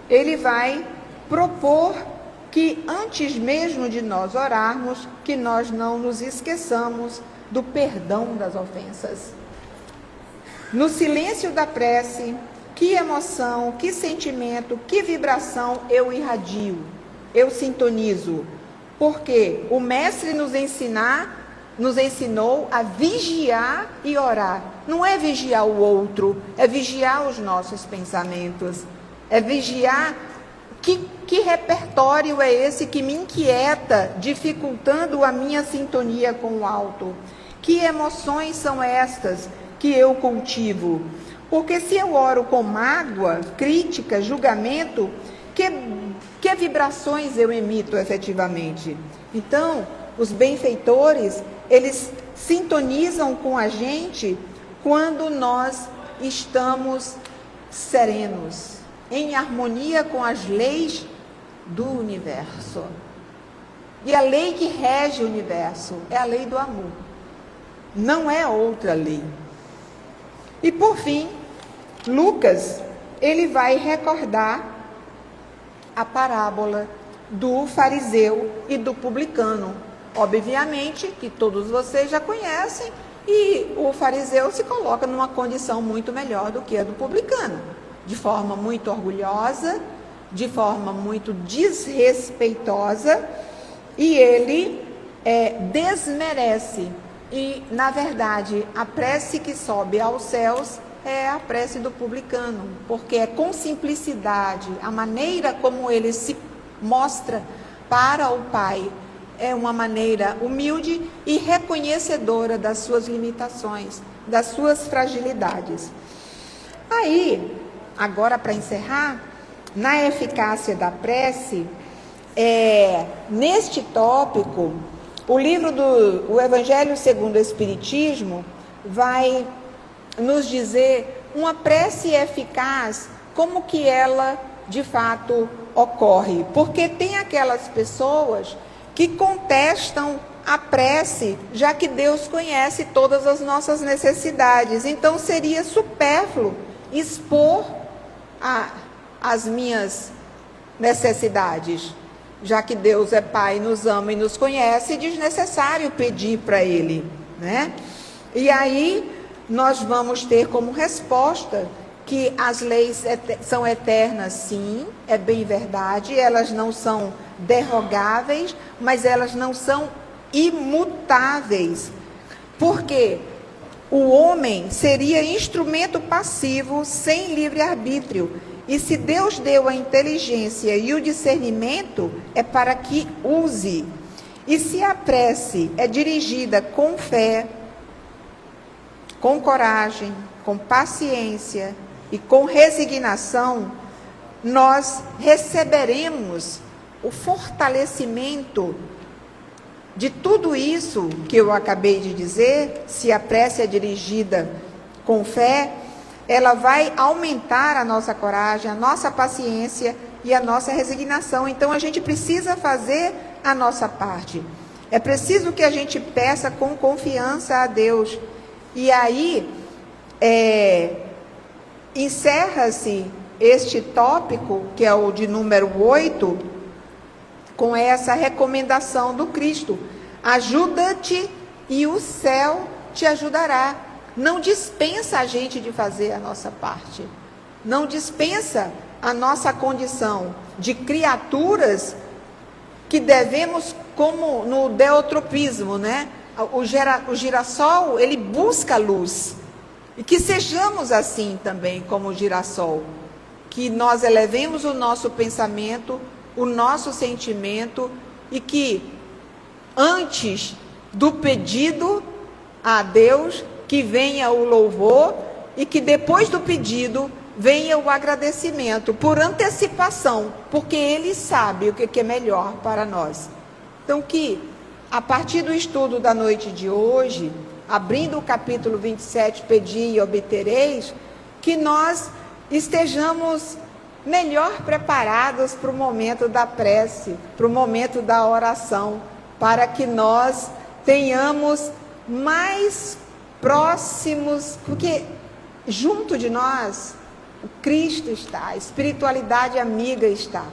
ele vai propor que antes mesmo de nós orarmos, que nós não nos esqueçamos do perdão das ofensas. No silêncio da prece, que emoção, que sentimento, que vibração eu irradio, eu sintonizo. Porque o mestre nos ensinou a vigiar e orar. Não é vigiar o outro, é vigiar os nossos pensamentos. É vigiar que repertório é esse que me inquieta, dificultando a minha sintonia com o alto. Que emoções são estas que eu cultivo? Porque se eu oro com mágoa, crítica, julgamento, que vibrações eu emito efetivamente? Então, os benfeitores, eles sintonizam com a gente quando nós estamos serenos, em harmonia com as leis do universo. E a lei que rege o universo é a lei do amor. Não é outra lei. E por fim, Lucas, ele vai recordar a parábola do fariseu e do publicano. Obviamente que todos vocês já conhecem, e o fariseu se coloca numa condição muito melhor do que a do publicano, de forma muito orgulhosa, de forma muito desrespeitosa, e ele desmerece. E, na verdade, a prece que sobe aos céus é a prece do publicano, porque é com simplicidade, a maneira como ele se mostra para o Pai é uma maneira humilde e reconhecedora das suas limitações, das suas fragilidades. Aí, agora para encerrar, na eficácia da prece, neste tópico, o livro do Evangelho segundo o Espiritismo vai nos dizer uma prece eficaz, como que ela de fato ocorre. Porque tem aquelas pessoas que contestam a prece, já que Deus conhece todas as nossas necessidades. Então seria supérfluo expor as minhas necessidades, já que Deus é Pai, nos ama e nos conhece, é desnecessário pedir para Ele, né? E aí nós vamos ter como resposta que as leis são eternas, sim, é bem verdade, elas não são derrogáveis, mas elas não são imutáveis, porque o homem seria instrumento passivo sem livre-arbítrio, e se Deus deu a inteligência e o discernimento, é para que use. E se a prece é dirigida com fé, com coragem, com paciência e com resignação, nós receberemos o fortalecimento de tudo isso que eu acabei de dizer. Se a prece é dirigida com fé, ela vai aumentar a nossa coragem, a nossa paciência e a nossa resignação. Então a gente precisa fazer a nossa parte. É preciso que a gente peça com confiança a Deus. E aí encerra-se este tópico, que é o de número 8, com essa recomendação do Cristo: ajuda-te e o céu te ajudará. Não dispensa a gente de fazer a nossa parte. Não dispensa a nossa condição de criaturas que devemos, como no deotropismo, né? O girassol, ele busca luz. E que sejamos assim também, como o girassol. Que nós elevemos o nosso pensamento, o nosso sentimento, e que antes do pedido a Deus, que venha o louvor, e que depois do pedido venha o agradecimento por antecipação, porque Ele sabe o que é melhor para nós. Então que, a partir do estudo da noite de hoje, abrindo o capítulo 27, pedi e obtereis, que nós estejamos melhor preparados para o momento da prece, para o momento da oração, para que nós tenhamos mais próximos, porque junto de nós o Cristo está, a espiritualidade amiga está.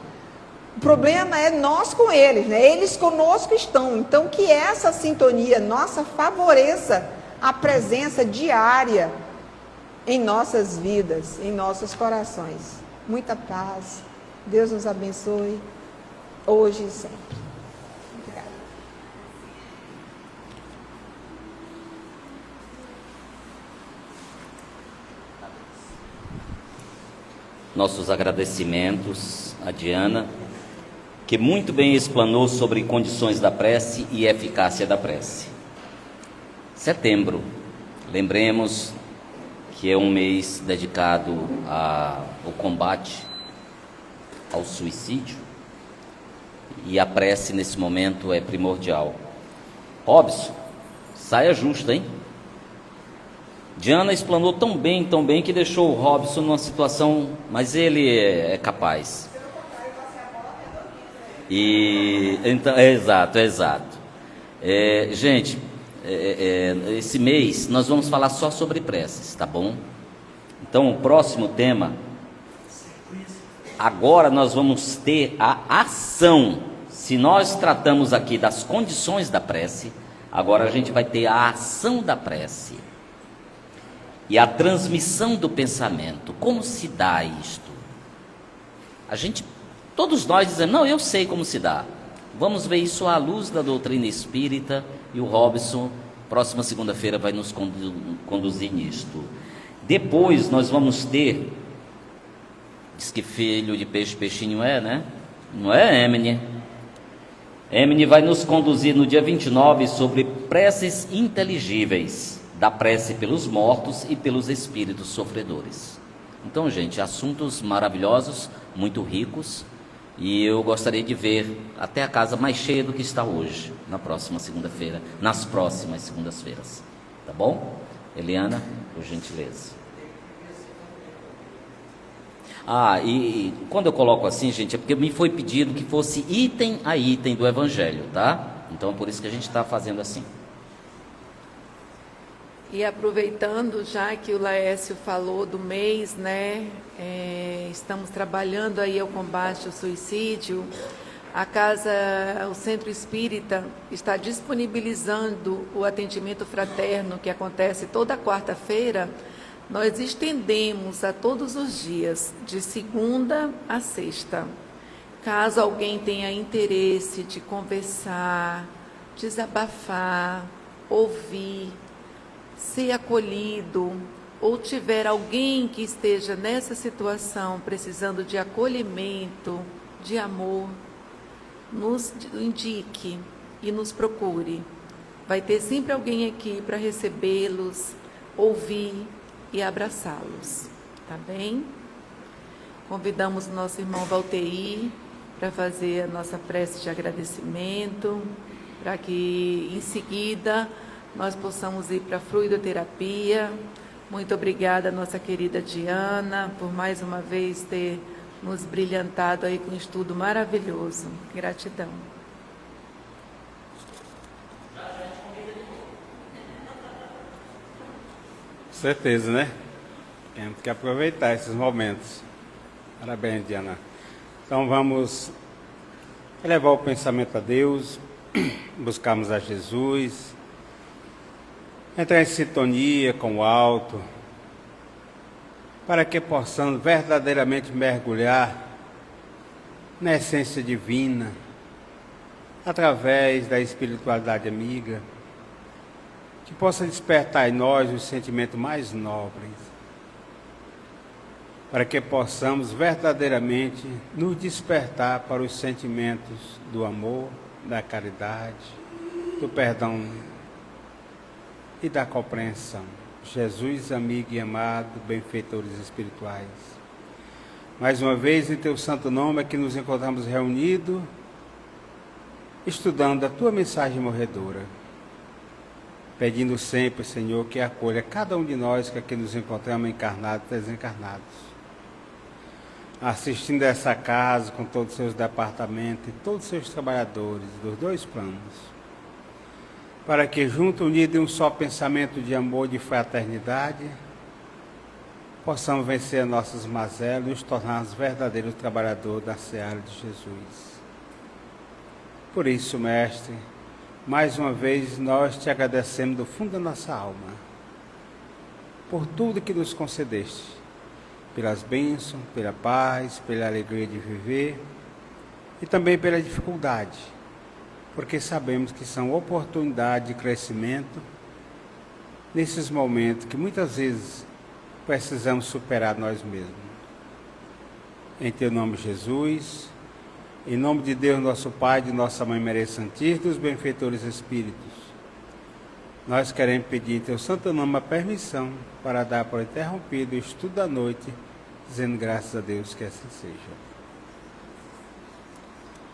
O problema é nós com eles, né? Eles conosco estão. Então que essa sintonia nossa favoreça a presença diária em nossas vidas, em nossos corações. Muita paz. Deus nos abençoe hoje e sempre. Obrigada. Nossos agradecimentos a Diana, que muito bem explanou sobre condições da prece e eficácia da prece. Setembro, lembremos que é um mês dedicado ao combate ao suicídio, e a prece nesse momento é primordial. Robson, saia justa, hein? Diana explanou tão bem que deixou o Robson numa situação, mas ele é capaz. E então, exato. Gente, esse mês nós vamos falar só sobre preces, tá bom? Então, o próximo tema, agora nós vamos ter a ação. Se nós tratamos aqui das condições da prece, agora a gente vai ter a ação da prece e a transmissão do pensamento. Como se dá isto? Todos nós dizemos, não, eu sei como se dá. Vamos ver isso à luz da doutrina espírita, e o Robson, próxima segunda-feira, vai nos conduzir nisto. Depois nós vamos ter, diz que filho de peixe, peixinho é, né? Não é, Emily? Emily vai nos conduzir no dia 29 sobre preces inteligíveis, da prece pelos mortos e pelos espíritos sofredores. Então, gente, assuntos maravilhosos, muito ricos, e eu gostaria de ver até a casa mais cheia do que está hoje, na próxima segunda-feira, nas próximas segundas-feiras. Tá bom? Eliana, por gentileza. E quando eu coloco assim, gente, é porque me foi pedido que fosse item a item do Evangelho, tá? Então é por isso que a gente está fazendo assim. E aproveitando, já que o Laércio falou do mês, né? Estamos trabalhando aí ao combate ao suicídio. O Centro Espírita está disponibilizando o atendimento fraterno que acontece toda quarta-feira. Nós estendemos a todos os dias, de segunda a sexta. Caso alguém tenha interesse de conversar, desabafar, ouvir, ser acolhido, ou tiver alguém que esteja nessa situação precisando de acolhimento, de amor, nos indique e nos procure. Vai ter sempre alguém aqui para recebê-los, ouvir e abraçá-los, tá bem? Convidamos o nosso irmão Valteir para fazer a nossa prece de agradecimento, para que em seguida nós possamos ir para a fluidoterapia. Muito obrigada, nossa querida Diana, por mais uma vez ter nos brilhantado aí com um estudo maravilhoso. Gratidão. Certeza, né? Temos que aproveitar esses momentos. Parabéns, Diana. Então vamos elevar o pensamento a Deus, buscarmos a Jesus, entrar em sintonia com o alto, para que possamos verdadeiramente mergulhar na essência divina, através da espiritualidade amiga, que possa despertar em nós os sentimentos mais nobres, para que possamos verdadeiramente nos despertar para os sentimentos do amor, da caridade, do perdão e da compreensão. Jesus, amigo e amado, benfeitores espirituais, mais uma vez em Teu santo nome é que nos encontramos reunidos, estudando a Tua mensagem morredora, pedindo sempre, Senhor, que acolha cada um de nós que aqui nos encontramos encarnados e desencarnados, assistindo a essa casa com todos os seus departamentos e todos os seus trabalhadores dos dois planos, para que, junto, unidos em um só pensamento de amor e de fraternidade, possamos vencer nossas mazelas e nos tornarmos verdadeiros trabalhadores da seara de Jesus. Por isso, Mestre, mais uma vez nós te agradecemos do fundo da nossa alma, por tudo que nos concedeste, pelas bênçãos, pela paz, pela alegria de viver e também pela dificuldade, porque sabemos que são oportunidades de crescimento nesses momentos que muitas vezes precisamos superar nós mesmos. Em Teu nome, Jesus, em nome de Deus, nosso Pai, de nossa Mãe Maria Santíssima, dos benfeitores Espíritos, nós queremos pedir em Teu santo nome a permissão para dar por interrompido o estudo da noite, dizendo graças a Deus que assim seja.